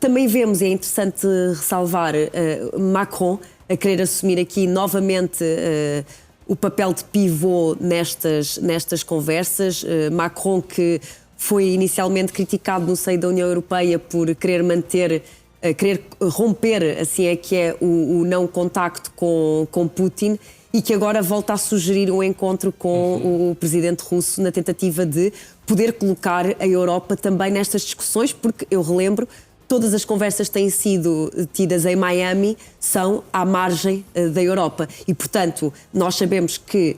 Também vemos, é interessante ressalvar, Macron a querer assumir aqui novamente o papel de pivô nestas conversas. Macron, que foi inicialmente criticado no seio da União Europeia por querer querer romper, assim é que é, o não contacto com Putin, e que agora volta a sugerir um encontro com o presidente russo na tentativa de poder colocar a Europa também nestas discussões, porque eu relembro, todas as conversas que têm sido tidas em Miami são à margem da Europa. E, portanto, nós sabemos que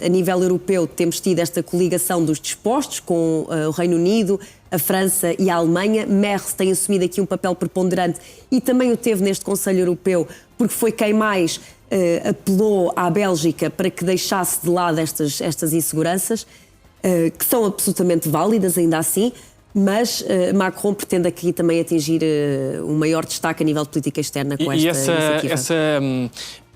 a nível europeu temos tido esta coligação dos dispostos com o Reino Unido, a França e a Alemanha. Merz tem assumido aqui um papel preponderante e também o teve neste Conselho Europeu, porque foi quem mais apelou à Bélgica para que deixasse de lado estas inseguranças, que são absolutamente válidas ainda assim, mas Macron pretende aqui também atingir um maior destaque a nível de política externa com esta iniciativa.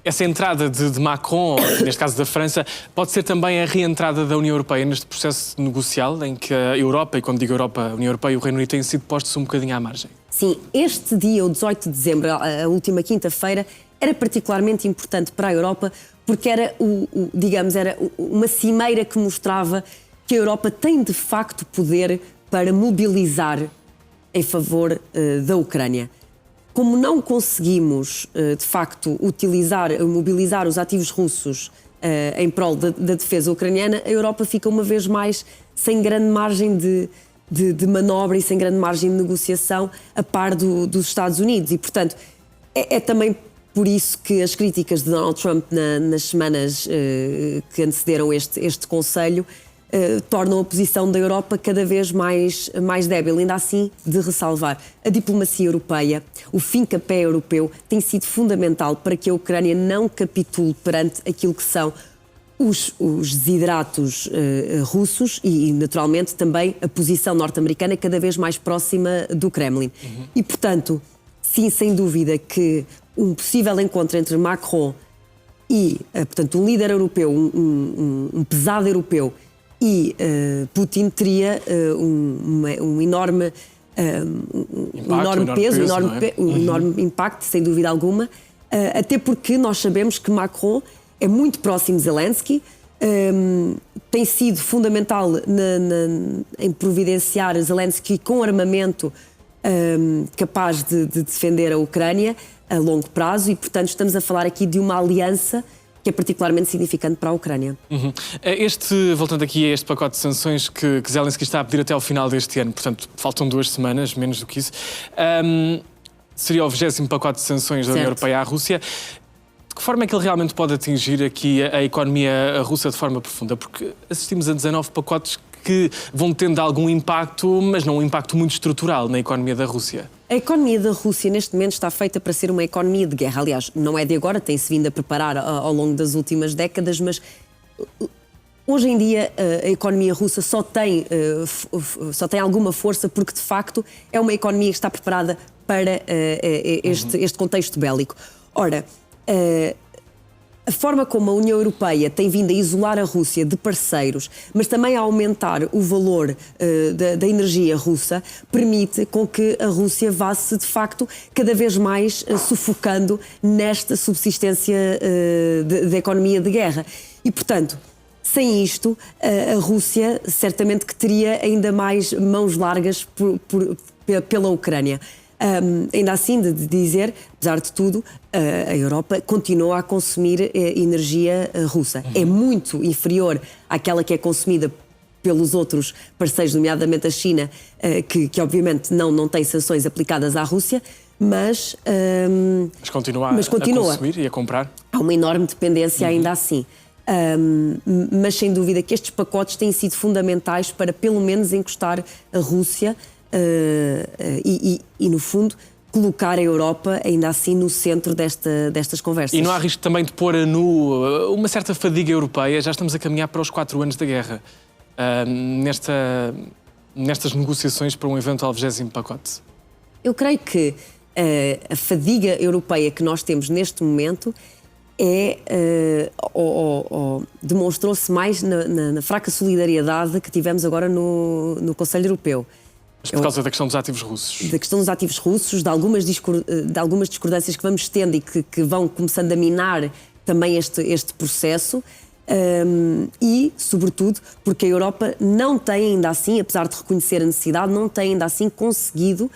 Essa entrada de Macron, neste caso da França, pode ser também a reentrada da União Europeia neste processo negocial, em que a Europa, e quando digo Europa, a União Europeia e o Reino Unido têm sido postos um bocadinho à margem? Sim, este dia, o 18 de dezembro, a última quinta-feira, era particularmente importante para a Europa, porque era, digamos, era uma cimeira que mostrava que a Europa tem de facto poder para mobilizar em favor da Ucrânia. Como não conseguimos, de facto, mobilizar os ativos russos em prol da defesa ucraniana, a Europa fica uma vez mais sem grande margem de manobra e sem grande margem de negociação a par dos Estados Unidos. E, portanto, é também por isso que as críticas de Donald Trump nas semanas que antecederam este Conselho tornam a posição da Europa cada vez mais débil. Ainda assim, de ressalvar, a diplomacia europeia, o fincapé europeu, tem sido fundamental para que a Ucrânia não capitule perante aquilo que são os desideratos russos e, naturalmente, também a posição norte-americana cada vez mais próxima do Kremlin. E, portanto, sim, sem dúvida que um possível encontro entre Macron e, portanto, um líder europeu, um pesado europeu, e Putin teria um enorme peso, um enorme impacto, sem dúvida alguma, até porque nós sabemos que Macron é muito próximo de Zelensky, tem sido fundamental em providenciar Zelensky com armamento capaz de defender a Ucrânia a longo prazo e, portanto, estamos a falar aqui de uma aliança que é particularmente significante para a Ucrânia. Voltando aqui a este pacote de sanções que Zelensky está a pedir até ao final deste ano, portanto, faltam 2 semanas, menos do que isso, seria o 20º pacote de sanções da União Europeia à Rússia. De que forma é que ele realmente pode atingir aqui a economia russa de forma profunda? Porque assistimos a 19 pacotes que vão tendo algum impacto, mas não um impacto muito estrutural na economia da Rússia. A economia da Rússia, neste momento, está feita para ser uma economia de guerra. Aliás, não é de agora, tem-se vindo a preparar ao longo das últimas décadas, mas hoje em dia a economia russa só tem alguma força porque, de facto, é uma economia que está preparada para este contexto bélico. Ora, a forma como a União Europeia tem vindo a isolar a Rússia de parceiros, mas também a aumentar o valor da energia russa, permite com que a Rússia vá-se, de facto, cada vez mais sufocando nesta subsistência da economia de guerra. E, portanto, sem isto, a Rússia certamente que teria ainda mais mãos largas pela Ucrânia. Ainda assim, de dizer, apesar de tudo, a Europa continua a consumir energia russa. É muito inferior àquela que é consumida pelos outros parceiros, nomeadamente a China, que obviamente não tem sanções aplicadas à Rússia, mas continua a consumir e a comprar. Há uma enorme dependência ainda assim. Mas sem dúvida que estes pacotes têm sido fundamentais para pelo menos encostar a Rússia e, no fundo, colocar a Europa, ainda assim, no centro destas conversas. E não há risco também de pôr a nu uma certa fadiga europeia? Já estamos a caminhar para os 4 anos da guerra. Nestas negociações para um eventual 20º pacote? Eu creio que a fadiga europeia que nós temos neste momento demonstrou-se mais na fraca solidariedade que tivemos agora no Conselho Europeu. Mas por causa da questão dos ativos russos? Da questão dos ativos russos, de algumas discordâncias que vamos tendo e que vão começando a minar também este processo. E, sobretudo, porque a Europa não tem ainda assim, apesar de reconhecer a necessidade, não tem ainda assim conseguido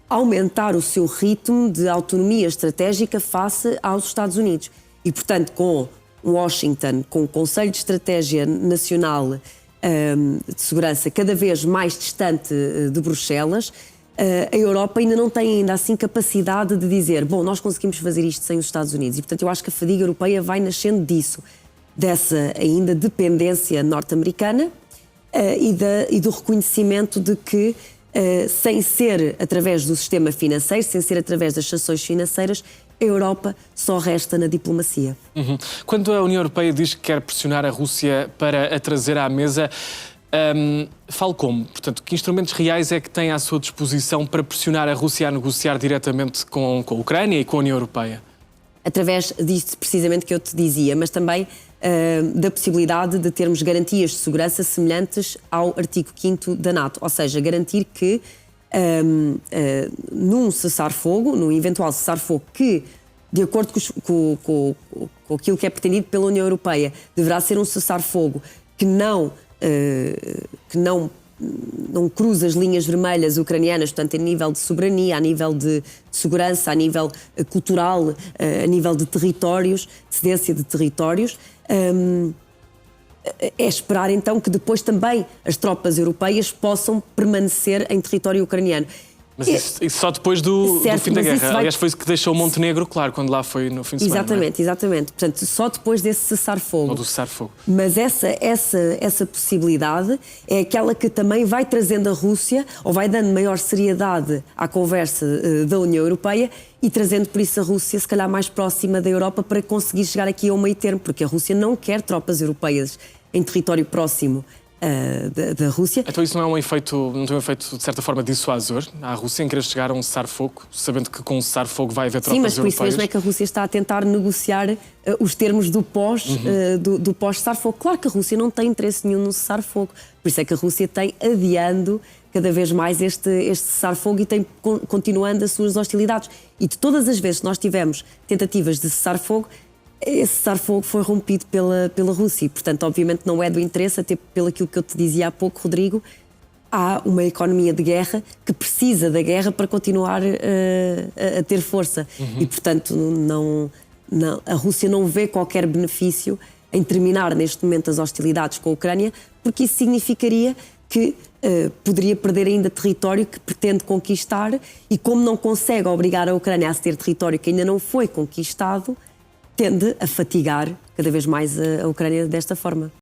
aumentar o seu ritmo de autonomia estratégica face aos Estados Unidos. E, portanto, com Washington, com o Conselho de Estratégia Nacional de Segurança cada vez mais distante de Bruxelas, a Europa ainda não tem ainda assim capacidade de dizer, bom, nós conseguimos fazer isto sem os Estados Unidos. E, portanto, eu acho que a fadiga europeia vai nascendo disso, dessa ainda dependência norte-americana e do reconhecimento de que, sem ser através do sistema financeiro, sem ser através das sanções financeiras, a Europa só resta na diplomacia. Quando a União Europeia diz que quer pressionar a Rússia para a trazer à mesa, fale como? Portanto, que instrumentos reais é que tem à sua disposição para pressionar a Rússia a negociar diretamente com a Ucrânia e com a União Europeia? Através disto precisamente que eu te dizia, mas também da possibilidade de termos garantias de segurança semelhantes ao artigo 5º da NATO, ou seja, garantir que num cessar-fogo, num eventual cessar-fogo que, de acordo com aquilo que é pretendido pela União Europeia, deverá ser um cessar-fogo que não cruza as linhas vermelhas ucranianas, portanto, a nível de soberania, a nível de segurança, a nível cultural, a nível de territórios, de cedência de territórios. É esperar então que depois também as tropas europeias possam permanecer em território ucraniano. Mas isso só depois do fim da guerra. Aliás, foi isso que deixou Montenegro claro, quando lá foi no fim de semana. Exatamente, exatamente. Portanto, só depois desse cessar-fogo. Ou do cessar-fogo. Mas essa possibilidade é aquela que também vai trazendo a Rússia, ou vai dando maior seriedade à conversa da União Europeia e trazendo por isso a Rússia, se calhar, mais próxima da Europa para conseguir chegar aqui a um meio termo, porque a Rússia não quer tropas europeias em território próximo da Rússia. Então isso não tem um efeito, de certa forma, dissuasor à Rússia em querer chegar a um cessar-fogo, sabendo que com um cessar-fogo vai haver tropas europeias? Sim, mas por isso mesmo é que a Rússia está a tentar negociar os termos do pós-cessar-fogo. Claro que a Rússia não tem interesse nenhum no cessar-fogo, por isso é que a Rússia tem adiando cada vez mais este cessar-fogo e tem continuando as suas hostilidades. E de todas as vezes que nós tivemos tentativas de cessar-fogo, esse cessar-fogo foi rompido pela Rússia e, portanto, obviamente não é do interesse, até pelo aquilo que eu te dizia há pouco, Rodrigo, há uma economia de guerra que precisa da guerra para continuar a ter força. E, portanto, a Rússia não vê qualquer benefício em terminar neste momento as hostilidades com a Ucrânia, porque isso significaria que poderia perder ainda território que pretende conquistar e, como não consegue obrigar a Ucrânia a ceder território que ainda não foi conquistado, tende a fatigar cada vez mais a Ucrânia desta forma.